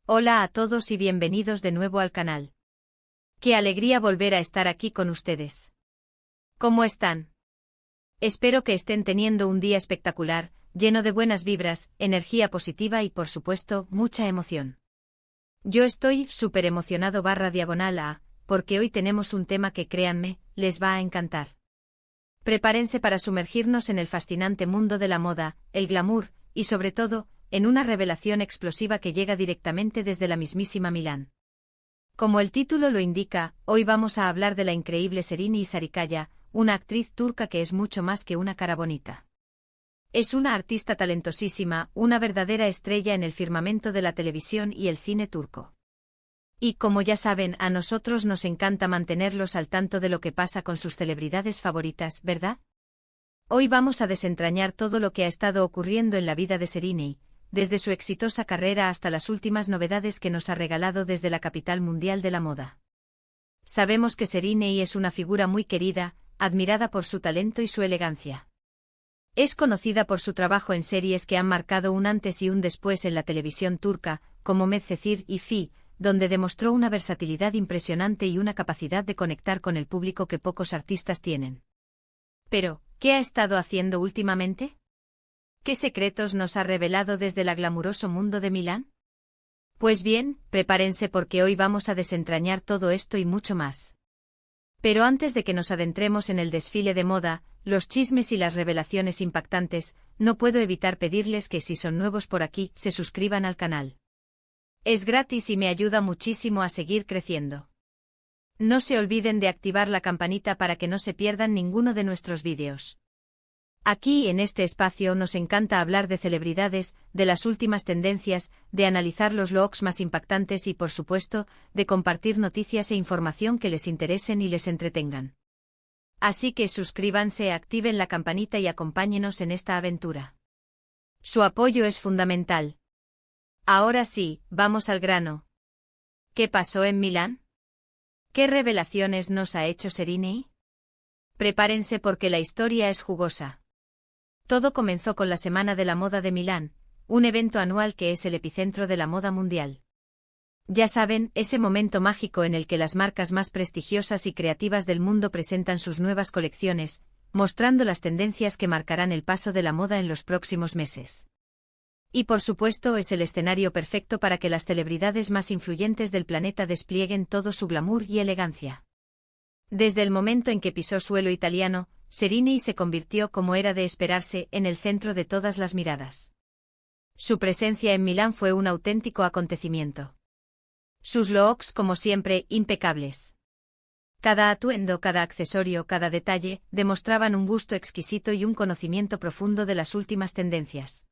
Hola a todos y bienvenidos de nuevo al canal. Qué alegría volver a estar aquí con ustedes. ¿Cómo están? Espero que estén teniendo un día espectacular, lleno de buenas vibras, energía positiva y por supuesto, mucha emoción. Yo estoy súper emocionado /A, porque hoy tenemos un tema que créanme, les va a encantar. Prepárense para sumergirnos en el fascinante mundo de la moda, el glamour, y sobre todo, en una revelación explosiva que llega directamente desde la mismísima Milán. Como el título lo indica, hoy vamos a hablar de la increíble Serini Sarıkaya, una actriz turca que es mucho más que una cara bonita. Es una artista talentosísima, una verdadera estrella en el firmamento de la televisión y el cine turco. Y como ya saben, a nosotros nos encanta mantenerlos al tanto de lo que pasa con sus celebridades favoritas, ¿verdad? Hoy vamos a desentrañar todo lo que ha estado ocurriendo en la vida de Serini, desde su exitosa carrera hasta las últimas novedades que nos ha regalado desde la capital mundial de la moda. Sabemos que Serini es una figura muy querida, admirada por su talento y su elegancia. Es conocida por su trabajo en series que han marcado un antes y un después en la televisión turca, como Medcezir y Fi, donde demostró una versatilidad impresionante y una capacidad de conectar con el público que pocos artistas tienen. Pero, ¿qué ha estado haciendo últimamente? ¿Qué secretos nos ha revelado desde el glamuroso mundo de Milán? Pues bien, prepárense porque hoy vamos a desentrañar todo esto y mucho más. Pero antes de que nos adentremos en el desfile de moda, los chismes y las revelaciones impactantes, no puedo evitar pedirles que si son nuevos por aquí, se suscriban al canal. Es gratis y me ayuda muchísimo a seguir creciendo. No se olviden de activar la campanita para que no se pierdan ninguno de nuestros vídeos. Aquí en este espacio nos encanta hablar de celebridades, de las últimas tendencias, de analizar los looks más impactantes y por supuesto, de compartir noticias e información que les interesen y les entretengan. Así que suscríbanse, activen la campanita y acompáñenos en esta aventura. Su apoyo es fundamental. Ahora sí, vamos al grano. ¿Qué pasó en Milán? ¿Qué revelaciones nos ha hecho Serini? Prepárense porque la historia es jugosa. Todo comenzó con la Semana de la Moda de Milán, un evento anual que es el epicentro de la moda mundial. Ya saben, ese momento mágico en el que las marcas más prestigiosas y creativas del mundo presentan sus nuevas colecciones, mostrando las tendencias que marcarán el paso de la moda en los próximos meses. Y por supuesto es el escenario perfecto para que las celebridades más influyentes del planeta desplieguen todo su glamour y elegancia. Desde el momento en que pisó suelo italiano, Serini se convirtió, como era de esperarse, en el centro de todas las miradas. Su presencia en Milán fue un auténtico acontecimiento. Sus looks, como siempre, impecables. Cada atuendo, cada accesorio, cada detalle, demostraban un gusto exquisito y un conocimiento profundo de las últimas tendencias.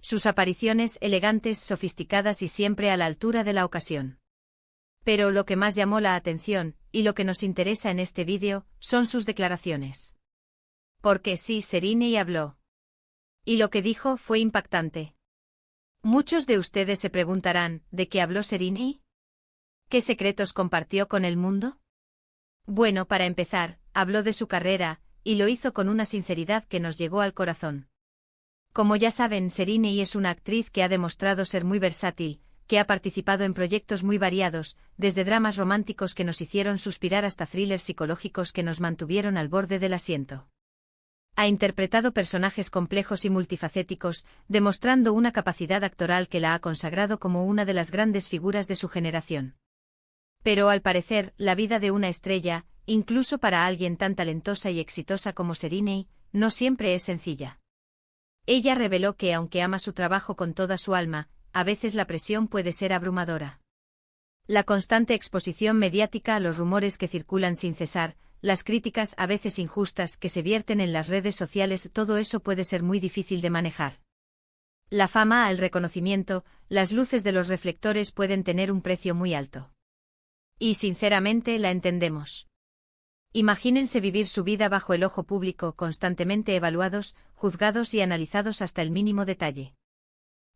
Sus apariciones elegantes, sofisticadas y siempre a la altura de la ocasión. Pero lo que más llamó la atención, y lo que nos interesa en este vídeo, son sus declaraciones. Porque sí, Serini habló. Y lo que dijo fue impactante. Muchos de ustedes se preguntarán, ¿de qué habló Serini? ¿Qué secretos compartió con el mundo? Bueno, para empezar, habló de su carrera, y lo hizo con una sinceridad que nos llegó al corazón. Como ya saben, Serini es una actriz que ha demostrado ser muy versátil, que ha participado en proyectos muy variados, desde dramas románticos que nos hicieron suspirar hasta thrillers psicológicos que nos mantuvieron al borde del asiento. Ha interpretado personajes complejos y multifacéticos, demostrando una capacidad actoral que la ha consagrado como una de las grandes figuras de su generación. Pero al parecer, la vida de una estrella, incluso para alguien tan talentosa y exitosa como Serini, no siempre es sencilla. Ella reveló que aunque ama su trabajo con toda su alma, a veces la presión puede ser abrumadora. La constante exposición mediática a los rumores que circulan sin cesar, las críticas a veces injustas que se vierten en las redes sociales, todo eso puede ser muy difícil de manejar. La fama, el reconocimiento, las luces de los reflectores pueden tener un precio muy alto. Y sinceramente la entendemos. Imagínense vivir su vida bajo el ojo público, constantemente evaluados, juzgados y analizados hasta el mínimo detalle.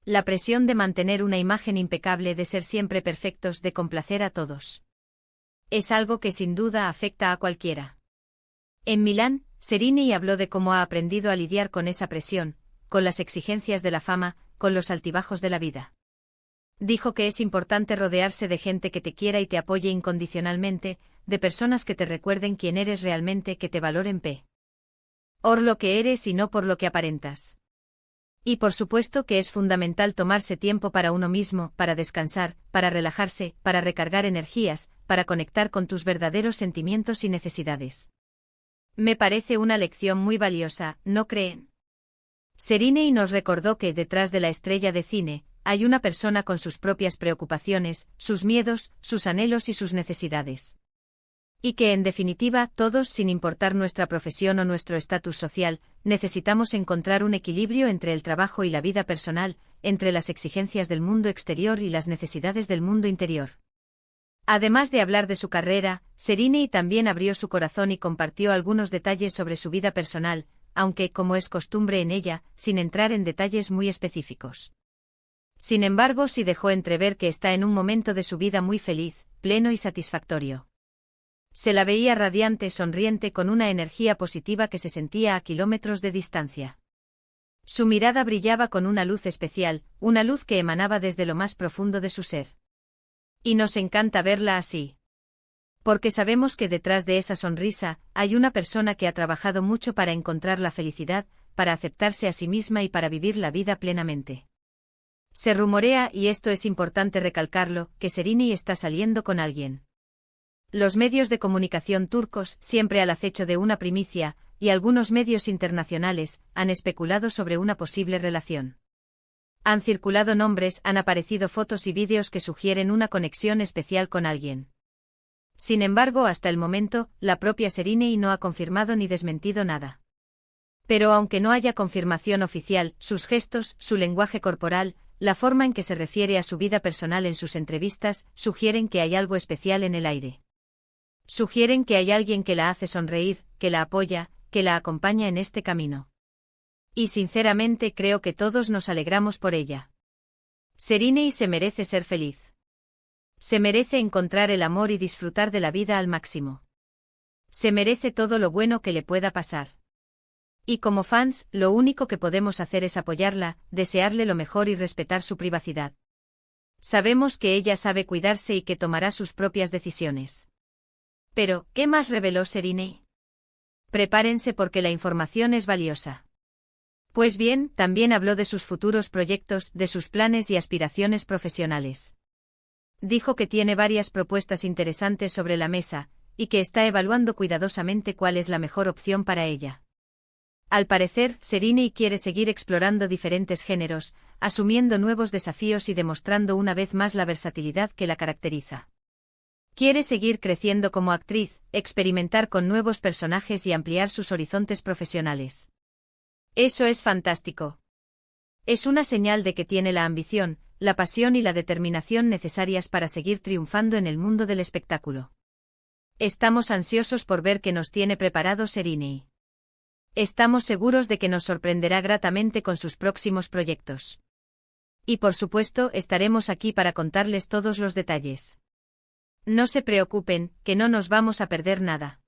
La presión de mantener una imagen impecable, de ser siempre perfectos, de complacer a todos. Es algo que sin duda afecta a cualquiera. En Milán, Serini habló de cómo ha aprendido a lidiar con esa presión, con las exigencias de la fama, con los altibajos de la vida. Dijo que es importante rodearse de gente que te quiera y te apoye incondicionalmente, de personas que te recuerden quién eres realmente, que te valoren por lo que eres y no por lo que aparentas. Y por supuesto que es fundamental tomarse tiempo para uno mismo, para descansar, para relajarse, para recargar energías, para conectar con tus verdaderos sentimientos y necesidades. Me parece una lección muy valiosa, ¿no creen? Serenei nos recordó que detrás de la estrella de cine, hay una persona con sus propias preocupaciones, sus miedos, sus anhelos y sus necesidades. Y que en definitiva, todos, sin importar nuestra profesión o nuestro estatus social, necesitamos encontrar un equilibrio entre el trabajo y la vida personal, entre las exigencias del mundo exterior y las necesidades del mundo interior. Además de hablar de su carrera, Serenei también abrió su corazón y compartió algunos detalles sobre su vida personal, aunque, como es costumbre en ella, sin entrar en detalles muy específicos. Sin embargo, sí dejó entrever que está en un momento de su vida muy feliz, pleno y satisfactorio. Se la veía radiante, sonriente, con una energía positiva que se sentía a kilómetros de distancia. Su mirada brillaba con una luz especial, una luz que emanaba desde lo más profundo de su ser. Y nos encanta verla así. Porque sabemos que detrás de esa sonrisa, hay una persona que ha trabajado mucho para encontrar la felicidad, para aceptarse a sí misma y para vivir la vida plenamente. Se rumorea, y esto es importante recalcarlo, que Serenei está saliendo con alguien. Los medios de comunicación turcos, siempre al acecho de una primicia, y algunos medios internacionales, han especulado sobre una posible relación. Han circulado nombres, han aparecido fotos y vídeos que sugieren una conexión especial con alguien. Sin embargo, hasta el momento, la propia Serenei no ha confirmado ni desmentido nada. Pero aunque no haya confirmación oficial, sus gestos, su lenguaje corporal, la forma en que se refiere a su vida personal en sus entrevistas, sugieren que hay algo especial en el aire. Sugieren que hay alguien que la hace sonreír, que la apoya, que la acompaña en este camino. Y sinceramente creo que todos nos alegramos por ella. Serenei se merece ser feliz. Se merece encontrar el amor y disfrutar de la vida al máximo. Se merece todo lo bueno que le pueda pasar. Y como fans, lo único que podemos hacer es apoyarla, desearle lo mejor y respetar su privacidad. Sabemos que ella sabe cuidarse y que tomará sus propias decisiones. Pero, ¿qué más reveló Serenei? Prepárense porque la información es valiosa. Pues bien, también habló de sus futuros proyectos, de sus planes y aspiraciones profesionales. Dijo que tiene varias propuestas interesantes sobre la mesa, y que está evaluando cuidadosamente cuál es la mejor opción para ella. Al parecer, Serenei quiere seguir explorando diferentes géneros, asumiendo nuevos desafíos y demostrando una vez más la versatilidad que la caracteriza. Quiere seguir creciendo como actriz, experimentar con nuevos personajes y ampliar sus horizontes profesionales. Eso es fantástico. Es una señal de que tiene la ambición, la pasión y la determinación necesarias para seguir triunfando en el mundo del espectáculo. Estamos ansiosos por ver qué nos tiene preparado Serenei. Estamos seguros de que nos sorprenderá gratamente con sus próximos proyectos. Y por supuesto, estaremos aquí para contarles todos los detalles. No se preocupen, que no nos vamos a perder nada.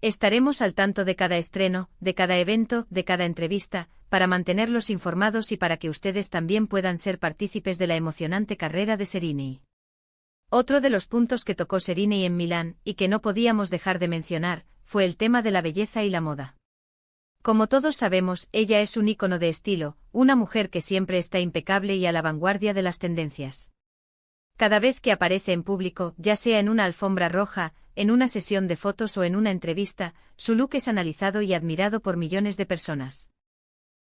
Estaremos al tanto de cada estreno, de cada evento, de cada entrevista, para mantenerlos informados y para que ustedes también puedan ser partícipes de la emocionante carrera de Serenei. Otro de los puntos que tocó Serenei en Milán, y que no podíamos dejar de mencionar, fue el tema de la belleza y la moda. Como todos sabemos, ella es un ícono de estilo, una mujer que siempre está impecable y a la vanguardia de las tendencias. Cada vez que aparece en público, ya sea en una alfombra roja, en una sesión de fotos o en una entrevista, su look es analizado y admirado por millones de personas.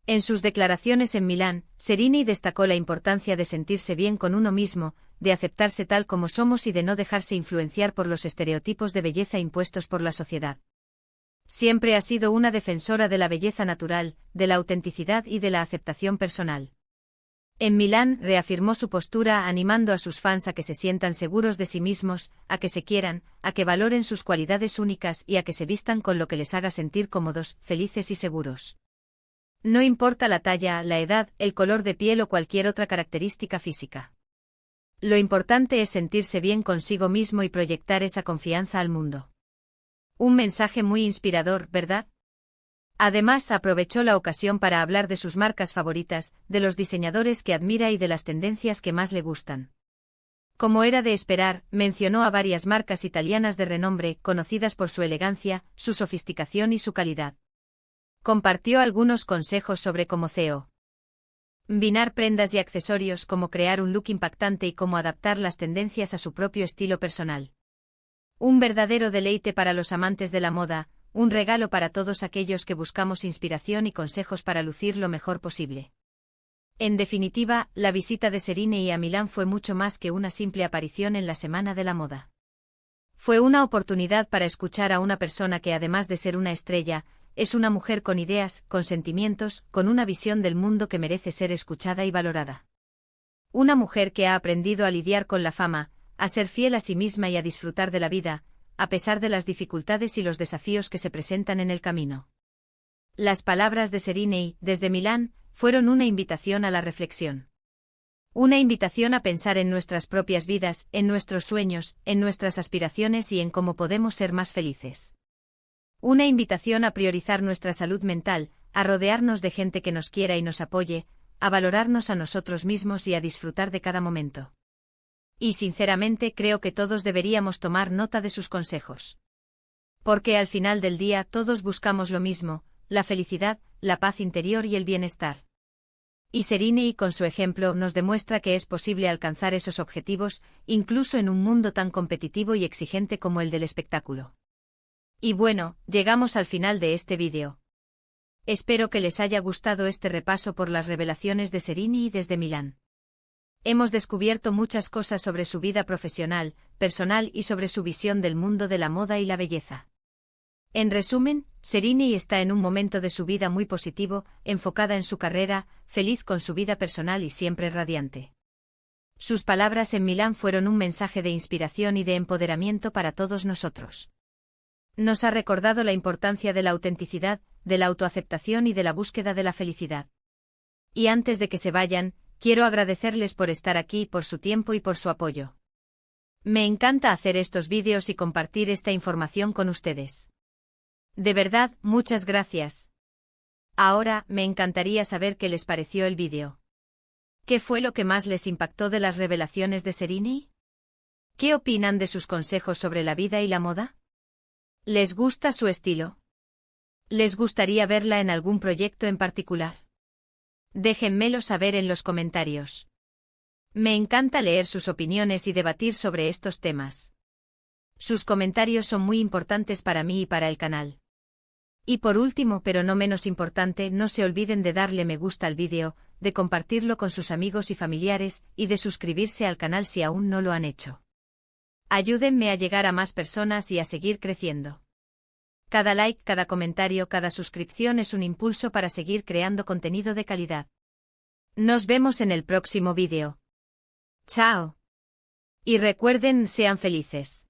En sus declaraciones en Milán, Serenei destacó la importancia de sentirse bien con uno mismo, de aceptarse tal como somos y de no dejarse influenciar por los estereotipos de belleza impuestos por la sociedad. Siempre ha sido una defensora de la belleza natural, de la autenticidad y de la aceptación personal. En Milán reafirmó su postura animando a sus fans a que se sientan seguros de sí mismos, a que se quieran, a que valoren sus cualidades únicas y a que se vistan con lo que les haga sentir cómodos, felices y seguros. No importa la talla, la edad, el color de piel o cualquier otra característica física. Lo importante es sentirse bien consigo mismo y proyectar esa confianza al mundo. Un mensaje muy inspirador, ¿verdad? Además, aprovechó la ocasión para hablar de sus marcas favoritas, de los diseñadores que admira y de las tendencias que más le gustan. Como era de esperar, mencionó a varias marcas italianas de renombre, conocidas por su elegancia, su sofisticación y su calidad. Compartió algunos consejos sobre cómo combinar prendas y accesorios, cómo crear un look impactante y cómo adaptar las tendencias a su propio estilo personal. Un verdadero deleite para los amantes de la moda, un regalo para todos aquellos que buscamos inspiración y consejos para lucir lo mejor posible. En definitiva, la visita de Sereni a Milán fue mucho más que una simple aparición en la Semana de la Moda. Fue una oportunidad para escuchar a una persona que, además de ser una estrella, es una mujer con ideas, con sentimientos, con una visión del mundo que merece ser escuchada y valorada. Una mujer que ha aprendido a lidiar con la fama, a ser fiel a sí misma y a disfrutar de la vida, a pesar de las dificultades y los desafíos que se presentan en el camino. Las palabras de Sereni, desde Milán, fueron una invitación a la reflexión. Una invitación a pensar en nuestras propias vidas, en nuestros sueños, en nuestras aspiraciones y en cómo podemos ser más felices. Una invitación a priorizar nuestra salud mental, a rodearnos de gente que nos quiera y nos apoye, a valorarnos a nosotros mismos y a disfrutar de cada momento. Y sinceramente creo que todos deberíamos tomar nota de sus consejos. Porque al final del día todos buscamos lo mismo, la felicidad, la paz interior y el bienestar. Y Sereni, con su ejemplo, nos demuestra que es posible alcanzar esos objetivos, incluso en un mundo tan competitivo y exigente como el del espectáculo. Y bueno, llegamos al final de este vídeo. Espero que les haya gustado este repaso por las revelaciones de Sereni desde Milán. Hemos descubierto muchas cosas sobre su vida profesional, personal y sobre su visión del mundo de la moda y la belleza. En resumen, Sereni está en un momento de su vida muy positivo, enfocada en su carrera, feliz con su vida personal y siempre radiante. Sus palabras en Milán fueron un mensaje de inspiración y de empoderamiento para todos nosotros. Nos ha recordado la importancia de la autenticidad, de la autoaceptación y de la búsqueda de la felicidad. Y antes de que se vayan, quiero agradecerles por estar aquí, por su tiempo y por su apoyo. Me encanta hacer estos vídeos y compartir esta información con ustedes. De verdad, muchas gracias. Ahora, me encantaría saber qué les pareció el vídeo. ¿Qué fue lo que más les impactó de las revelaciones de Sereni? ¿Qué opinan de sus consejos sobre la vida y la moda? ¿Les gusta su estilo? ¿Les gustaría verla en algún proyecto en particular? Déjenmelo saber en los comentarios. Me encanta leer sus opiniones y debatir sobre estos temas. Sus comentarios son muy importantes para mí y para el canal. Y por último, pero no menos importante, no se olviden de darle me gusta al vídeo, de compartirlo con sus amigos y familiares, y de suscribirse al canal si aún no lo han hecho. Ayúdenme a llegar a más personas y a seguir creciendo. Cada like, cada comentario, cada suscripción es un impulso para seguir creando contenido de calidad. Nos vemos en el próximo vídeo. ¡Chao! Y recuerden, sean felices.